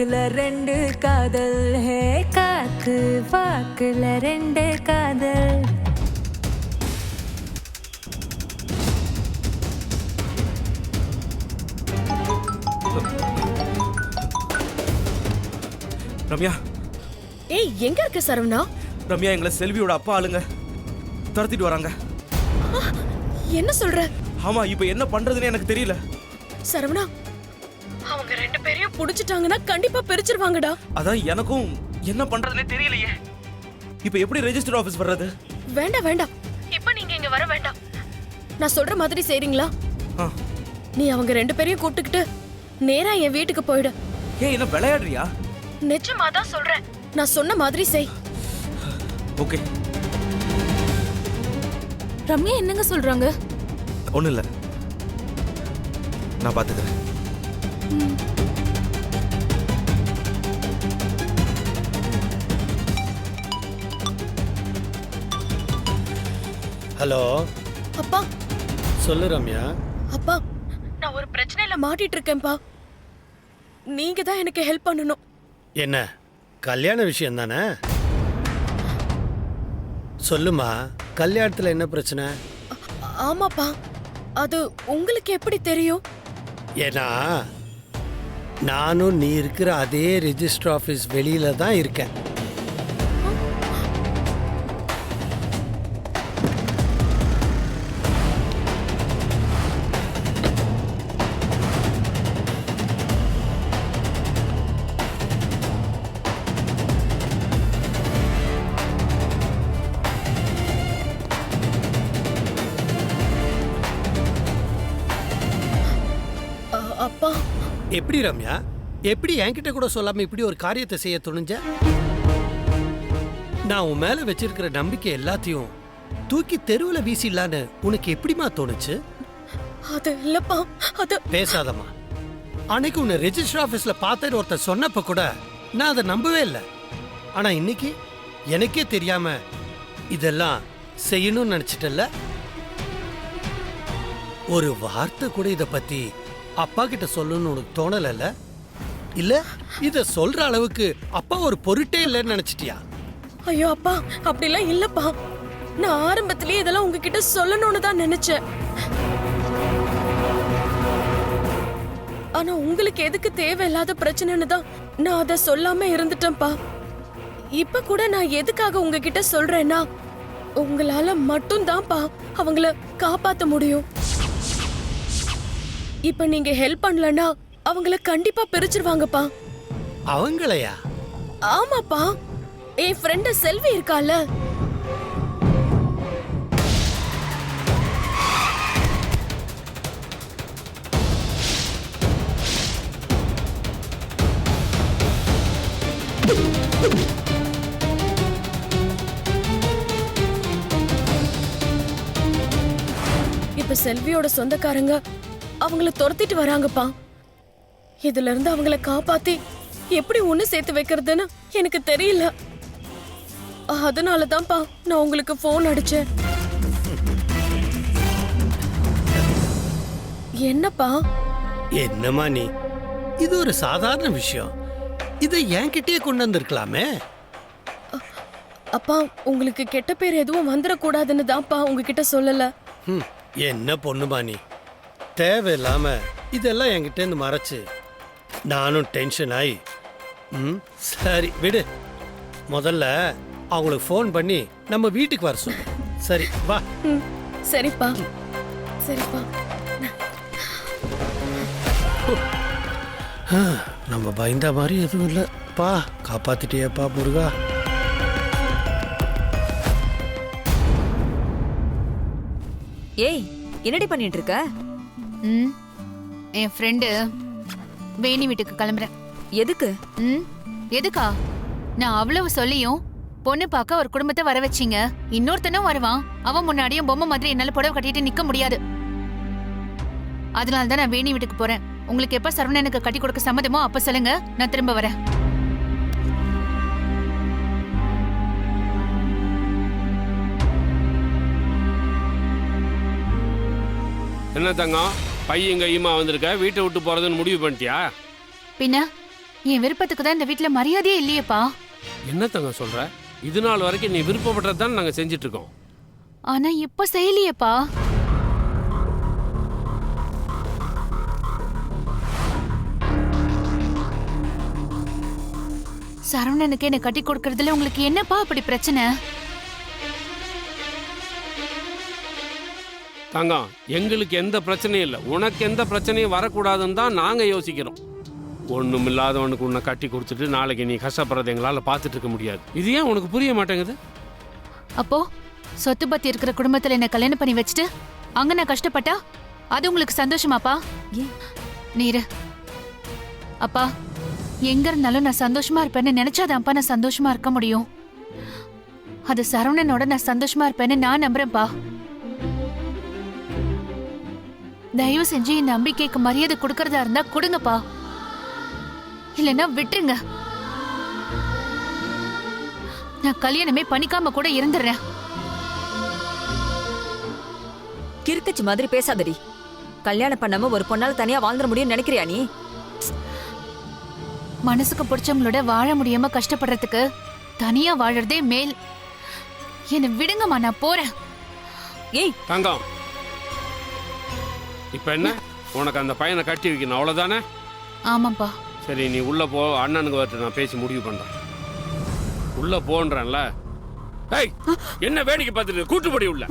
வாக்குல ரெண்டு காதல், ஹே காக்கு வாக்குல ரெண்டு காதல். ரம்யா, ஏய் எங்க இருக்க சரவணா? ரம்யா எங்களை செல்வியோட அப்பா ஆளுங்க துரத்திட்டு வராங்க. என்ன சொல்ற? ஆமா, இப்ப என்ன பண்றதுன்னு எனக்கு தெரியல. சரவணா, அவங்க ரெண்டு பேரையும் புடிச்சிட்டாங்கன்னா கண்டிப்பா பிரிச்சிருவாங்கடா. அதான் எனக்கும் என்ன பண்றதுன்னே தெரியலையே. இப்ப எப்படி ரெஜிஸ்டர் ஆபீஸ் வர்றது? வேண்டாம் வேண்டாம், இப்ப நீங்க இங்க வர வேண்டாம். நான் சொல்ற மாதிரி செய்றீங்களா? நீ அவங்க ரெண்டு பேரையும் கூப்பிட்டுக்கிட்டு நேரா என் வீட்டுக்கு போயிடு. ஏன் என்ன விளையாடுறியா? நிஜமா தான் சொல்றேன், நான் சொன்ன மாதிரி செய். ஓகே. ரம்யா என்னங்க சொல்றாங்க? ஒண்ணும் இல்ல, நான் பாத்துக்கிறேன். ஹலோ அப்பா. சொல்லு ரம்யா. அப்பா, நான் ஒரு பிரச்சனையில மாட்டிட்டு இருக்கேன்பா. நீங்க தான் எனக்கு ஹெல்ப் பண்ணணும். என்ன கல்யாண விஷயம் தானே? சொல்லுமா, கல்யாணத்துல என்ன பிரச்சனை? ஆமாப்பா, அது உங்களுக்கு எப்படி தெரியும்? ஏன்னா நானும் நீ இருக்கிற அதே ரெஜிஸ்டர் ஆஃபீஸ் வெளியில தான் இருக்கேன். அப்பா, எப்படி ரம்யா, எப்படி என்கிட்ட கூட சொல்லாம இப்படி ஒரு காரியத்தை செய்ய துணிஞ்ச? நான் உன் மேல வச்சிருக்கிற நம்பிக்கை எல்லாத்தையும் தூக்கி தெருவுல வீசிடலான்னு உனக்கு எப்படிமா தோணுச்சு? அது இல்லப்பா, அது பேசாதம்மா. அன்னைக்கு உன்னை ரெஜிஸ்டர் ஆபீஸ்ல பார்த்தேன்னு ஒருத்தர் சொன்னப்ப கூட நான் அதை நம்பவே இல்லை. ஆனா இன்னைக்கு எனக்கே தெரியாம இதெல்லாம் செய்யணும்னு நினைச்சிட்டல்ல. ஒரு வார்த்தை கூட இத பத்தி அப்பா கிட்ட சொல்லணும்னு உனக்கு தோணல? இல்ல இத சொல்ற அளவுக்கு அப்பா ஒரு பொருட்டே இல்லைன்னு நினைச்சிட்டியா? ஐயோ அப்பா, அப்படிலாம் இல்லப்பா. நான் ஆரம்பத்திலேயே இதெல்லாம் உங்ககிட்ட சொல்லணும்னு தான் நினைச்சேன். ஆனா உங்களுக்கு எதுக்கு தேவையில்லாத பிரச்சனைன்னு தான் நான் அதை சொல்லாம இருந்துட்டேன்ப்பா. இப்ப கூட நான் எதுக்காக உங்ககிட்ட சொல்றேன்னா, உங்களால மட்டும் தான்ப்பா அவங்கள காப்பாத்த முடியும். இப்ப நீங்க ஹெல்ப் பண்ணலன்னா அவங்கள கண்டிப்பா பிரிச்சிருவாங்கப்பா. அவங்களையா? ஆமாப்பா, என் ஃப்ரெண்ட் செல்வி இருக்கால, இப்ப செல்வியோட சொந்தக்காரங்க அவங்கள துரத்திட்டு வராங்கப்பா. இதுல இருந்து அவங்கள காப்பாத்தி எப்படி ஒண்ணு சேர்த்து வைக்கிறதுன்னு எனக்கு தெரியல. அதனாலதான்ப்பா நான் உங்களுக்கு போன் அடிச்சேன். என்னப்பா? என்னம்மா நீ, இது ஒரு சாதாரண விஷயம். இதை என்கிட்டயே கொண்டு வந்திருக்கலாமே. அப்பா, உங்களுக்கு கெட்ட பேர் எதுவும் வந்துடக்கூடாதுன்னு தான்ப்பா உங்ககிட்ட சொல்லல. என்ன பொண்ணுமா நீ, தேவையில்லாம இதெல்லாம் என்கிட்ட இருந்து மறைச்சு நானும் டென்ஷன் ஆகி. சரி விடு, முதல்ல அவங்களுக்கு ஃபோன் பண்ணி நம்ம வீட்டுக்கு வர சொல்லு. சரி வா. சரிப்பா, சரிப்பா. நம்ம பயந்த மாதிரி எதுவும் இல்லை. பா காப்பாத்திட்டியப்பா முருகா. ஏய், என்னடி பண்ணிட்டு இருக்க? என் ஃப்ரெண்டு வேணி வீட்டுக்கு கிளம்புறேன். எதுக்கு? எதுக்கா? நான் அவ்வளவு சொல்லியும் பொண்ணு பார்க்க ஒரு குடும்பத்தை வர வச்சீங்க. இன்னொருத்தனும் வருவான், அவன் முன்னாடியும் பொம்மை மாதிரி என்னால புடவை கட்டிட்டு நிக்க முடியாது. அதனால தான் நான் வேணி வீட்டுக்கு போறேன். உங்களுக்கு எப்ப சரவணனுக்கு கட்டி கொடுக்க சம்மதமோ அப்ப சொல்லுங்க, நான் திரும்ப வரேன். என்ன தங்கம், பையன் கையுமா வந்திருக்க, வீட்டை விட்டு போறதுன்னு முடிவு பண்ணிட்டியா? பின்ன என் விருப்பத்துக்கு தான் இந்த வீட்ல மரியாதையே இல்லையேப்பா. என்ன தங்க சொல்ற? இது நாள் வரைக்கும் நீ விருப்பப்பட்டதான் நாங்க செஞ்சிட்டு இருக்கோம். ஆனா இப்ப செய்யலையேப்பா. சரவணனுக்கு என்ன கட்டி கொடுக்கறதுல உங்களுக்கு என்னப்பா அப்படி பிரச்சனை? தங்கம், எங்களுக்கு எந்த பிரச்சனையும் இல்லை, உனக்கு எந்த பிரச்சனையும் வரக்கூடாதுன்னு தான் நாங்க யோசிக்கிறோம். ஒண்ணும் இல்லாதவனுக்கு உன்னை கட்டி கொடுத்துட்டு நாளைக்கு நீ கஷ்டப்படுறதை எங்களால பார்த்துட்டு இருக்க முடியாது. இது ஏன் உனக்கு புரிய மாட்டேங்குது? அப்போ சொத்து பத்தி இருக்கிற குடும்பத்துல என்ன கல்யாணம் பண்ணி வச்சுட்டு அங்க நான் கஷ்டப்பட்டா அது உங்களுக்கு சந்தோஷமாப்பா? நீரு அப்பா, எங்க இருந்தாலும் நான் சந்தோஷமா இருப்பேன்னு நினைச்சாதான்ப்பா நான் சந்தோஷமா இருக்க முடியும். அது சரவணனோட நான் சந்தோஷமா இருப்பேன்னு நான் நம்புறேன்ப்பா. தயவு செஞ்சு இந்த நம்பிக்கைக்கு மரியாதை கொடுக்கறதா இருந்தா கொடுங்கப்பா, இல்லைன்னா விட்டுருங்க. நான் கல்யாணமே பண்ணிக்காம கூட இருந்துடுறேன். கிறுக்கச்சி மாதிரி பேசாதடி. கல்யாணம் பண்ணாம ஒரு பொண்ணால தனியா வாழ்ந்துட முடியும்னு நினைக்கிறியா நீ? மனசுக்கு பிடிச்சவங்களோட வாழ முடியாம கஷ்டப்படுறதுக்கு தனியா வாழறதே மேல். என்ன விடுங்கம்மா, நான் போறேன். ஏய் தங்கம், இப்ப என்ன உனக்கு அந்த பையனை கட்டி வைக்கணும் அவ்வளவுதானே? ஆமாப்பா. சரி, நீ உள்ள போ. அண்ணனுக்கு வரட்டு, நான் பேசி முடிவு பண்றேன். உள்ள போன்றேன்ல. ஏய், என்ன வேடிக்கை பார்த்துட்டு கூட்டுப்படி உள்ள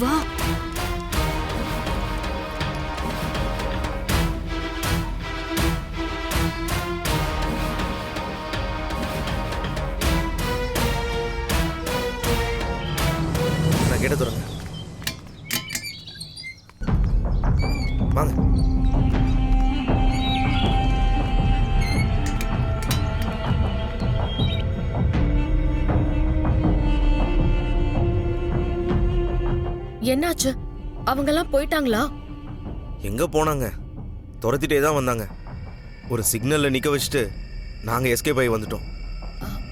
வா. நான் கேட்ட தொடங்க வாங்க. என்னாச்சு? அவங்கெல்லாம் போயிட்டாங்களா? எங்க போனாங்க? துரத்திட்டே தான் வந்தாங்க. ஒரு சிக்னல்ல நிக்க வச்சுட்டு நாங்க எஸ்கேப் ஆகி வந்துட்டோம்.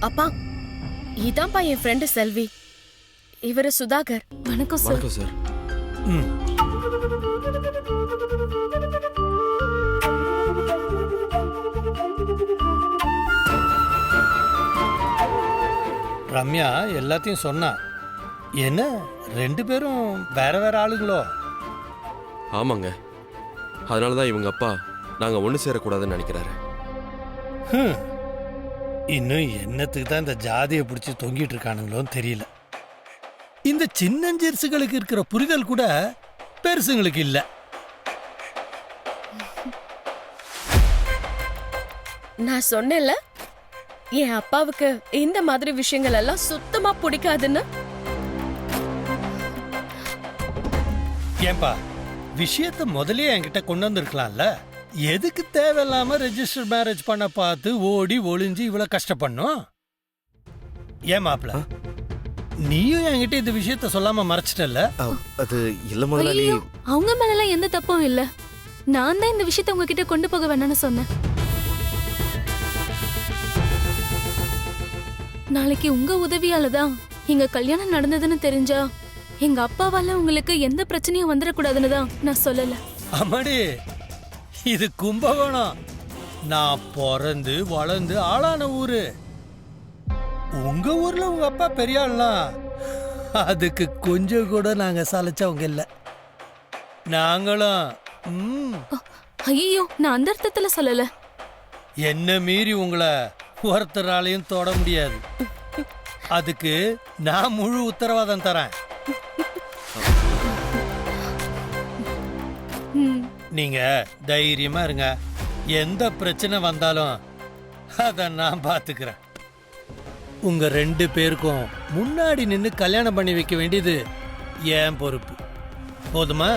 அப்பா, இதான்ப்பா என் ஃப்ரெண்டு செல்வி. இவரு சுதாகர். வணக்கம் சார். வணக்கம் சார். ம். ரம்யா எல்லாத்தையும் சொன்னா. என்ன 2 பேரும் வேற வேற ஆளுங்களோ? ஆமாங்க, அதனால தான் இவங்க அப்பா நாங்கள் ஒன்று சேரக்கூடாதுன்னு நினைக்கிறாரு. ஹம். இன்னும் என்னத்துக்கு தான் இந்த ஜாதியை பிடிச்சி தொங்கிட்டு இருக்கானுங்களோன்னு தெரியல. இந்த சின்னஞ்சிறுசுகளுக்கு இருக்கிற புரிதல் கூட பெருசுங்களுக்கு இல்லை. நான் சொன்னேன்ல, என் அப்பாவுக்கு இந்த மாதிரி விஷயங்கள் எல்லாம் சுத்தமா பிடிக்காதுன்னு. ஏன்பா, விஷயத்த முதலே என்கிட்ட கொண்டு வந்திருக்கலாம்ல. எதுக்கு தேவையில்லாம ரெஜிஸ்டர் மேரேஜ் பண்ண பார்த்து ஓடி ஒளிஞ்சு இவ்வளவு கஷ்டப்படணும்? ஏன் மாப்ள, நீயும் என்கிட்ட இந்த விஷயத்த சொல்லாம மறைச்சிட்டல்ல? அது இல்ல முதலாளி. ஐயோ, அவங்க மேலலாம் எந்த தப்பும் இல்ல. நான் தான் இந்த விஷயத்தை உங்ககிட்ட கொண்டு போக வேணாம்னு சொன்னேன். நாளைக்கு உங்க உதவியால தான் எங்க கல்யாணம் நடந்ததுன்னு தெரிஞ்சா எங்க அப்பாவால உங்களுக்கு எந்த பிரச்சனையும் வந்துடக்கூடாதுன்னு தான் நான் சொல்லல. அம்மாடி, இது கும்பகோணம். நான் பிறந்து வளர்ந்து ஆளான ஊரு. உங்க ஊர்ல உங்க அப்பா பெரிய ஆள்லாம், அதுக்கு கொஞ்சம் கூட நாங்க சலைச்சவங்க இல்ல. நாங்களும் ஐயோ, நான் அந்த அர்த்தத்துல சொல்லல. என்ன மீறி உங்களை ஒருத்தராலையும் தொட முடியாது. அதுக்கு நான் முழு உத்தரவாதம் தரேன். நீங்க தைரியமா இருங்க. எந்த பிரச்சனை வந்தாலும் அத நான் பாத்துக்கிறேன். உங்க 2 பேருக்கும் முன்னாடி நின்னு கல்யாணம் பண்ணி வைக்க வேண்டியது என் பொறுப்பு. போதுமா?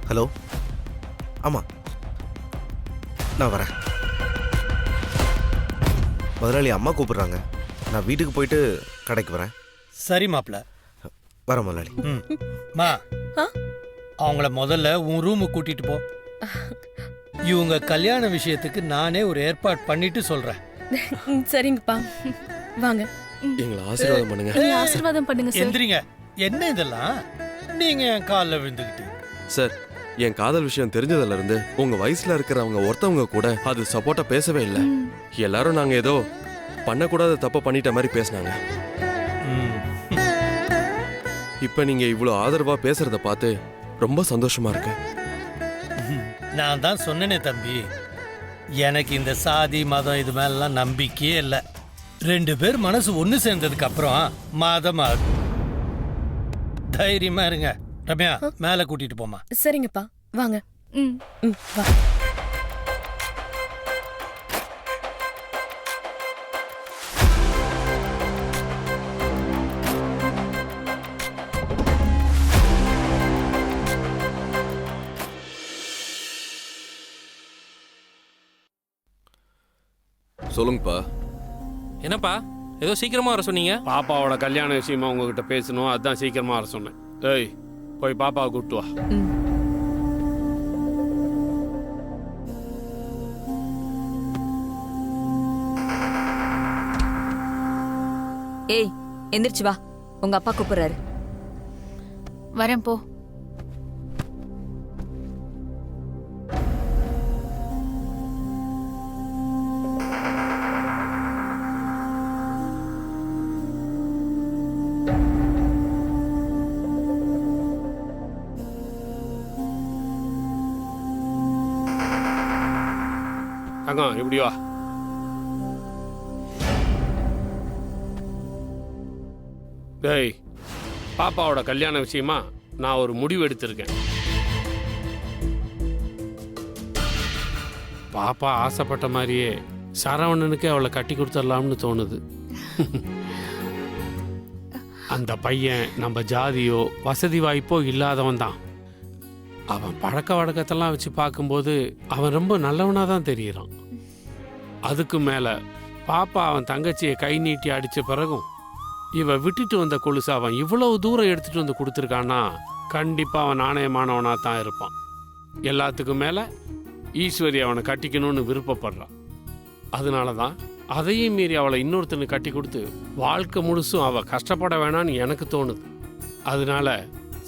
ஹலோ. ஆமா, நான் வரேன். முதலாளி அம்மா கூப்பிடுறாங்க. நான் வீட்டுக்கு போயிட்டு கடைக்கு வரேன். சரி மாப்ள, வரேன் முதலாளி. மா, ஆ? அவங்கள முதல்ல உன் ரூமுக்கு கூட்டிட்டு போ. இவங்க கல்யாண விஷயத்துக்கு நானே ஒரு ஏற்பாடு பண்ணிட்டு சொல்றேன். சரிங்கப்பா வாங்க. எங்களை ஆசீர்வாதம் பண்ணுங்க. நீங்க ஆசீர்வாதம் பண்ணுங்க சார். எந்திரிங்க. என்ன இதெல்லாம் நீங்க என் காலில் விழுந்துக்கிட்டு? சார், என் காதல் விஷயம் தெரிஞ்சதுல இருந்து உங்க வயசுல இருக்கிறவங்க ஒருத்தவங்க கூட அது சப்போர்ட்டா பேசவே இல்லை. எல்லாரும் நாங்க ஏதோ பண்ணக்கூடாத தப்ப பண்ணிட்ட மாதிரி பேசினாங்க. இப்ப நீங்க இவ்வளவு ஆதரவா பேசுறத பார்த்து ரொம்ப சந்தோஷமா இருக்கு. நான் தான் சொன்னேனே தம்பி, எனக்கு இந்த சாதி மதம் இது மேலாம் நம்பிக்கையே இல்லை. 2 பேர் மனசு ஒன்று சேர்ந்ததுக்கு அப்புறம் மதமா தைரியமா இருங்க. ரம்யா, மேலே கூட்டிட்டு போமா. சரிங்கப்பா வாங்க. ம். வா. சொல்லுங்கப்பா. என்னப்பா ஏதோ சீக்கிரமா வர சொன்னீங்க? பாப்பாவோட கல்யாண விஷயமா உங்ககிட்ட பேசணும், அதான் சீக்கிரமா வர சொன்னேன். ஏய், போய் பாப்பாவை கூப்பிட்டு வா. ஏய், எந்திரிச்சு வா, உங்க அப்பா கூப்பிடுறாரு. வரேன் போ. தங்கம், இப்படி வா. டேய், பாப்பாவோட கல்யாண விஷயமா நான் ஒரு முடிவு எடுத்திருக்கேன். பாப்பா ஆசைப்பட்ட மாதிரியே சரவணனுக்கு அவளை கட்டி கொடுத்துடலாம்னு தோணுது. அந்த பையன் நம்ம ஜாதியோ வசதி வாய்ப்போ இல்லாதவன் தான். அவன் பழக்க வழக்கத்தெல்லாம் வச்சு பார்க்கும்போது அவன் ரொம்ப நல்லவனாக தான் தெரியுறான். அதுக்கு மேலே பாப்பா அவன் தங்கச்சியை கை நீட்டி அடித்த பிறகும் இவ விட்டுட்டு வந்த கொலுசு அவன் இவ்வளவு தூரம் எடுத்துட்டு வந்து கொடுத்துருக்கான்னா கண்டிப்பாக அவன் நாணயமானவனாக தான் இருப்பான். எல்லாத்துக்கும் மேலே ஈஸ்வரி அவனை கட்டிக்கணும்னு விருப்பப்படுறான். அதனால தான் அதையும் மீறி அவளை இன்னொருத்தனுக்கு கட்டி கொடுத்து வாழ்க்கை முழுசும் அவள் கஷ்டப்பட வேணான்னு எனக்கு தோணுது. அதனால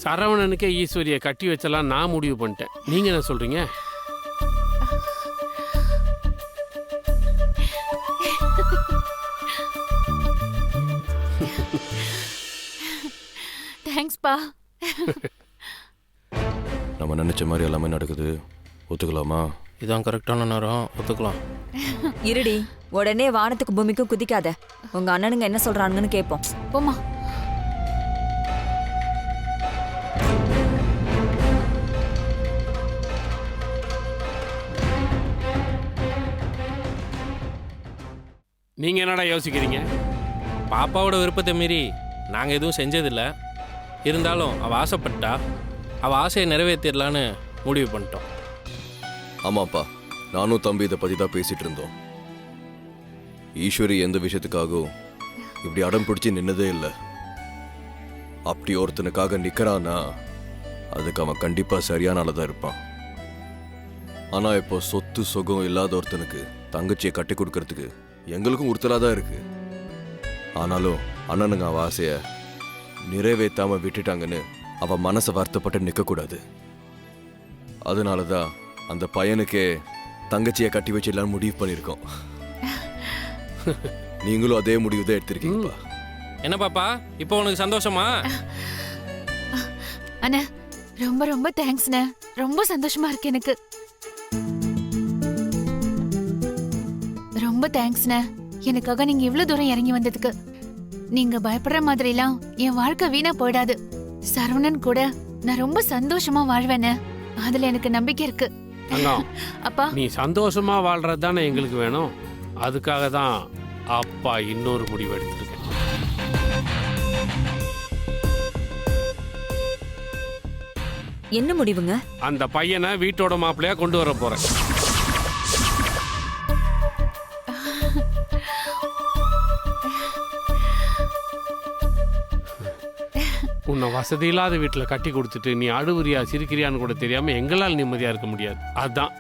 சரவணனுக்கே ஈஸ்வரியை கட்டி வச்சலாம் நான் முடிவு பண்ணிட்டேன். நீங்க என்ன சொல்றீங்க? தேங்க்ஸ்பா. நம்ம நினைச்ச மாதிரி எல்லாமே நடக்குது. ஒத்துக்கலாமா? இதான் கரெக்டான நேரம், ஒத்துக்கலாம். இருடி, உடனே வானத்துக்கு பூமிக்கும் குதிக்காத. உங்க அண்ணனுங்க என்ன சொல்றானுங்கன்னு கேட்போம். போமா. நீங்க என்னடா யோசிக்கிறீங்க? பாப்பாவோட விருப்பத்தை மீறி நாங்கள் எதுவும் செஞ்சதில்ல. இருந்தாலும் அவள் ஆசைப்பட்டா அவள் ஆசையை நிறைவேற்றிடலான்னு முடிவு பண்ணிட்டோம். ஆமாப்பா, நானும் தம்பி இதை பற்றி தான் பேசிட்டு இருந்தோம். ஈஸ்வரி எந்த விஷயத்துக்காகவும் இப்படி அடம் பிடிச்சி நின்னதே இல்லை. அப்படி ஒருத்தனுக்காக நிற்கிறான்னா அதுக்கு அவன் கண்டிப்பாக சரியான ஆளதான் இருப்பான். ஆனால் இப்போ சொத்து சுகம் இல்லாத ஒருத்தனுக்கு தங்கச்சியை கட்டி கொடுக்கறதுக்கு எங்களுக்கும் உறுத்தலாக தான் இருக்கு. ஆனாலும் அண்ணனுங்க அவன் ஆசையை நிறைவேற்றாம விட்டுட்டாங்கன்னு அவன் மனசை வருத்தப்பட்டு நிற்கக்கூடாது. அதனால தான் அந்த பையனுக்கே தங்கச்சியை கட்டி வச்சிடலான்னு முடிவு பண்ணியிருக்கோம். நீங்களும் அதே முடிவு தான் எடுத்திருக்கீங்கப்பா. என்ன பாப்பா, இப்போ உனக்கு சந்தோஷமா? அண்ணா, ரொம்ப ரொம்ப தேங்க்ஸ்ண்ணே. ரொம்ப சந்தோஷமா இருக்கு எனக்கு. ரொம்ப தேங்க்ஸ்ண்ணே. எனக்காக நீங்க இவ்வளவு தூரம் இறங்கி வந்ததுக்கு. நீங்க பயப்படுற மாதிரிலாம் என் வாழ்க்கை வீணா போயிடாது. சரவணன் கூட நான் ரொம்ப சந்தோஷமா வாழ்வேன்னு அதுல எனக்கு நம்பிக்கை இருக்கு. அப்பா, நீ சந்தோஷமா வாழ்றது தானே எங்களுக்கு வேணும். அதுக்காக தான் அப்பா இன்னொரு முடிவு எடுத்திருக்கேன். என்ன முடிவுங்க? அந்த பையனை வீட்டோட மாப்பிள்ளையா கொண்டு வர போறேன். உன்னை வசதி இல்லாத வீட்டில் கட்டி கொடுத்துட்டு நீ அழுவுறியா சிரிக்கிறியான்னு கூட தெரியாம எங்களால் நிம்மதியா இருக்க முடியாது. அதான்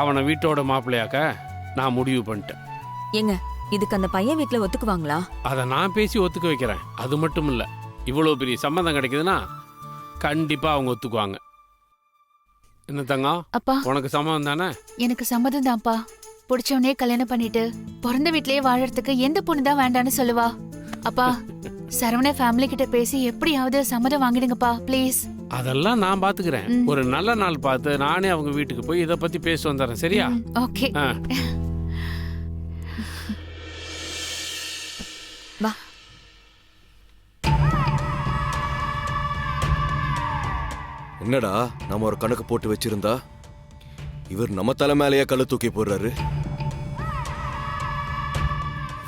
அவனை வீட்டோட மாப்பிள்ளையாக்க நான் முடிவு பண்ணிட்டேன். ஏங்க, இதுக்கு அந்த பையன் வீட்ல ஒத்துக்குவாங்களா? அதை நான் பேசி ஒத்துக்க வைக்கிறேன். அது மட்டும் இல்லை, இவ்வளோ பெரிய சம்மந்தம் கிடைக்குதுன்னா கண்டிப்பாக அவங்க ஒத்துக்குவாங்க. என்ன தங்கம், அப்பா உனக்கு சம்மதம் தானே? எனக்கு சம்மதம் தான்ப்பா. பிடிச்சவனே கல்யாணம் பண்ணிட்டு பிறந்த வீட்லயே வாழறதுக்கு எந்த பொண்ணு தான் வேண்டான்னு சொல்லுவா? அப்பா சரவண ஃபேமிலி கிட்ட பேசி எப்படியாவது சம்மதம் வாங்கிடுங்கப்பா ப்ளீஸ். அதெல்லாம் நான் பாத்துக்கிறேன். ஒரு நல்ல நாள் பார்த்து நானே அவங்க வீட்டுக்கு போய் இதை பத்தி பேசி வந்துடுறேன். சரியா? ஓகே. வா. என்னடா நம்ம ஒரு கணக்கு போட்டு வச்சிருந்தா இவர் நம்ம தலை மேலேயே கல்லு தூக்கி போடுறாரு.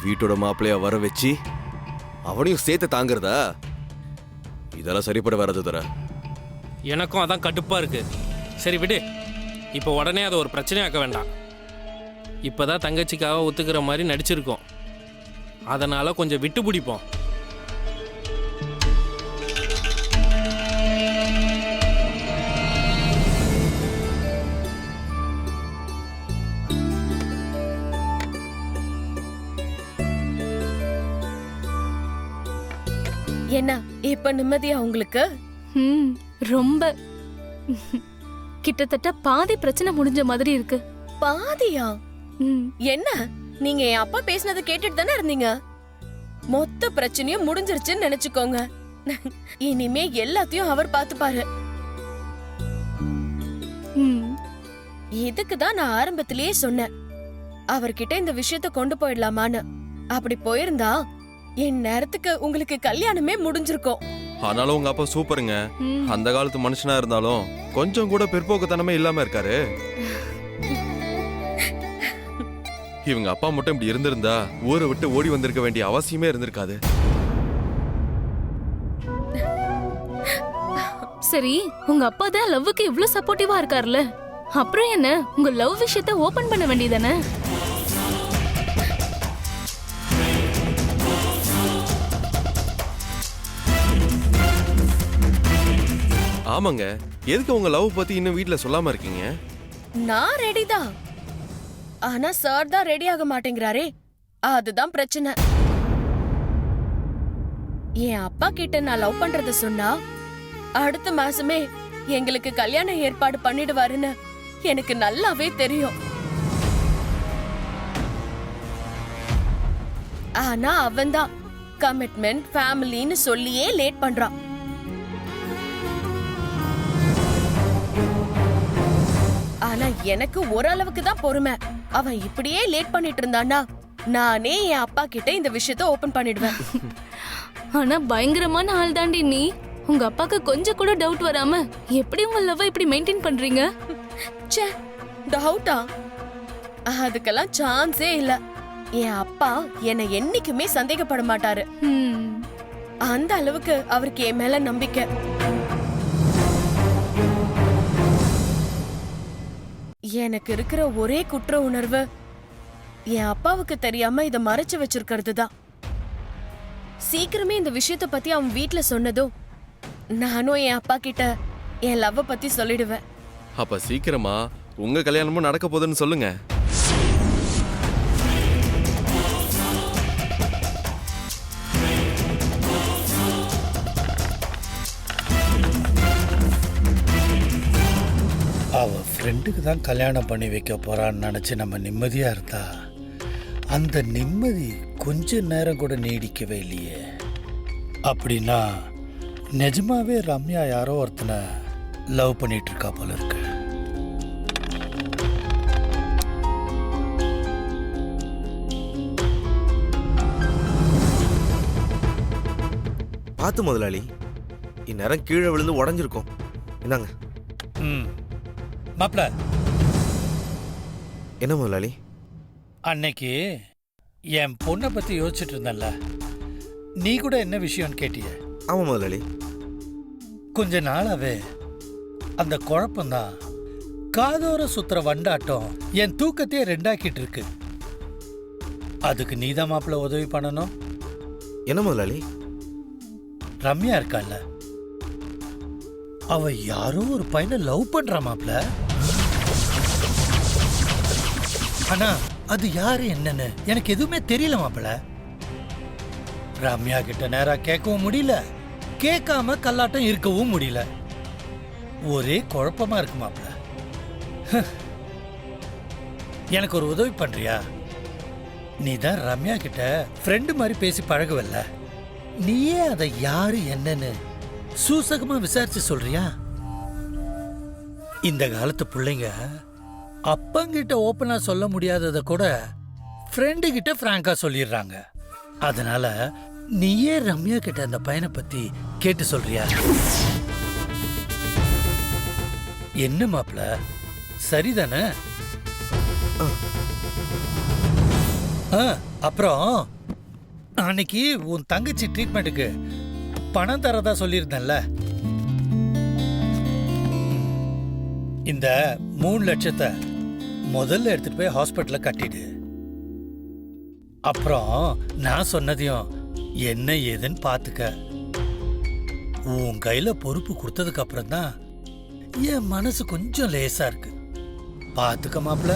வீட்டோட மாப்பிள்ளையா வர வச்சு அவனையும் சேர்த்து தாங்கிறதா? இதெல்லாம் சரிப்பட வராது தர. எனக்கும் அதான் கடுப்பா இருக்கு. சரி விடு, இப்போ உடனே அதை ஒரு பிரச்சனையாக்க வேண்டாம். இப்போதான் தங்கச்சிக்காக ஒத்துக்கிற மாதிரி நடிச்சிருக்கோம், அதனால கொஞ்சம் விட்டு பிடிப்போம். என்ன இப்ப நிம்மதியா உங்களுக்கு? ரொம்ப. கிட்டத்தட்ட பாதி பிரச்சனை முடிஞ்ச மாதிரி இருக்கு. பாதியா? என்ன நீங்க என் அப்பா பேசினதை கேட்டுட்டு தானே இருந்தீங்க? மொத்த பிரச்சனையும் முடிஞ்சிருச்சுன்னு நினைச்சுக்கோங்க. இனிமே எல்லாத்தையும் அவர் பார்த்துப்பாரு. இதுக்குதான் நான் ஆரம்பத்திலேயே சொன்னேன் அவர்கிட்ட இந்த விஷயத்த கொண்டு போயிடலாமான்னு. அப்படி போயிருந்தா என் நேரத்துக்கு உங்களுக்கு கல்யாணமே முடிஞ்சிருக்கும். ஆனாலும் உங்க அப்பா சூப்பருங்க. அந்த காலத்து மனுஷனா இருந்தாலும் கொஞ்சம் கூட பிற்போக்குத்தனமே இல்லாம இருக்காரு. இவங்க அப்பா மட்டும் இப்படி இருந்திருந்தா ஊரை விட்டு ஓடி வந்திருக்க வேண்டிய அவசியமே இருந்திருக்காது. சரி, உங்க அப்பா தான் லவ்வுக்கு இவ்ளோ சப்போர்ட்டிவா இருக்காருல்ல, அப்புறம் என்ன உங்க லவ் விஷயத்தை ஓபன் பண்ண வேண்டியதானே? ஆமாங்க, எதுக்கு உங்க லவ் பத்தி இன்னும் வீட்ல சொல்லாம இருக்கீங்க? நான் ரெடி தான், ஆனா சார் தான் ரெடி ஆக மாட்டேங்கிறாரே, அதுதான் பிரச்சனை. என் அப்பா கிட்ட நான் லவ் பண்றத சொன்னா அடுத்த மாசமே எங்களுக்கு கல்யாண ஏற்பாடு பண்ணிடுவாருன்னு எனக்கு நல்லாவே தெரியும். ஆனா அவன்தான் கமிட்மெண்ட் ஃபேமிலின்னு சொல்லியே லேட் பண்றான். ஆனா எனக்கு ஓரளவுக்கு தான் பொறுமை. அவன் இப்படியே லேட் பண்ணிட்டு இருந்தானா நானே என் அப்பா கிட்ட இந்த விஷயத்த ஓபன் பண்ணிடுவேன். ஆனா பயங்கரமான ஆள் தாண்டி நீ. உங்க அப்பாக்கு கொஞ்சம் கூட டவுட் வராம எப்படி உங்க லவ் இப்படி மெயின்டைன் பண்றீங்க? ச்சே, டவுட்டா? அதுக்கெல்லாம் சான்ஸே இல்ல. என் அப்பா என்னை என்னைக்குமே சந்தேகப்பட மாட்டாரு. அந்த அளவுக்கு அவருக்கு என் மேல நம்பிக்கை. எனக்கு இருக்கிற ஒரே குற்ற உணர்வு என் அப்பாவுக்கு தெரியாம இத மறைச்சு வச்சிருக்கிறது தான். சீக்கிரமே இந்த விஷயத்த பத்தி அவன் வீட்ல சொன்னதும் நானும் என் அப்பா கிட்ட என் லவ் பத்தி சொல்லிடுவேன். அப்ப சீக்கிரமா உங்க கல்யாணமும் நடக்க போகுதுன்னு சொல்லுங்க. அவ ஃப்ரெண்டுக்கு தான் கல்யாணம் பண்ணி வைக்க போறான்னு நினச்சி நம்ம நிம்மதியாக இருந்தா அந்த நிம்மதி கொஞ்ச நேரம் கூட நீடிக்கவே இல்லையே. அப்படின்னா நிஜமாவே ரம்யா யாரோ ஒருத்தனை லவ் பண்ணிட்டு இருக்கா போல இருக்கு. பார்த்து முதலாளி, இந்நேரம் கீழே விழுந்து உடஞ்சிருக்கும். என்னங்க மாப்ள, என்ன முதலாளி? அன்னைக்கு என் பொண்ணை பத்தி யோசிச்சுட்டு இருந்தேன்ல, நீ கூட என்ன விஷயம்னு கேட்டிய. ஆமா முதலாளி. கொஞ்ச நாளாவே அந்த குழப்பம்தான் காதோர சுத்துற வண்டாட்டம் என் தூக்கத்தையே ரெண்டாக்கிட்டு இருக்கு. அதுக்கு நீதான் மாப்பிள்ள உதவி பண்ணணும். என்ன முதலாளி? ரம்யா இருக்கால, அவ யாரோ ஒரு பையனை லவ் பண்றா மாப்ள. ஆனா அது யாரு என்னன்னு எனக்கு எதுவுமே தெரியல மாப்பிள. ரம்யா கிட்ட நேரா கேட்கவும் முடியல, கேட்காம கல்லாட்டம் இருக்கவும் முடியல. ஒரே குழப்பமா இருக்கு மாப்பிள. எனக்கு ஒரு உதவி பண்றியா? நீ தான் ரம்யா கிட்ட ஃப்ரெண்டு மாதிரி பேசி பழகுவல்ல, நீயே அதை யாரு என்னன்னு சூசகமா விசாரிச்சு சொல்றியா? இந்த காலத்து பிள்ளைங்க அப்பங்கிட்ட ஓப்பனா சொல்ல முடியாததை கூட ஃப்ரெண்டு கிட்ட பிராங்கா சொல்லிடுறாங்க. அதனால நீயே ரம்யா கிட்ட அந்த பையனை பத்தி கேட்டு சொல்றியா? என்ன மாப்பிள, சரிதானே? அப்புறம் அன்னைக்கு உன் தங்கச்சி ட்ரீட்மெண்ட்டுக்கு பணம் தரதா சொல்லியிருந்தேன்ல, இந்த 3 லட்சத்தை முதல்ல எடுத்துட்டு போய் ஹாஸ்பிட்டல்ல கட்டிடு. அப்புறம் நான் சொன்னதையும் என்ன ஏதுன்னு பாத்துக்க. உன் கையில பொறுப்பு கொடுத்ததுக்கு அப்புறம் தான் என் மனசு கொஞ்சம் லேசா இருக்கு. பாத்துக்க மாப்ள.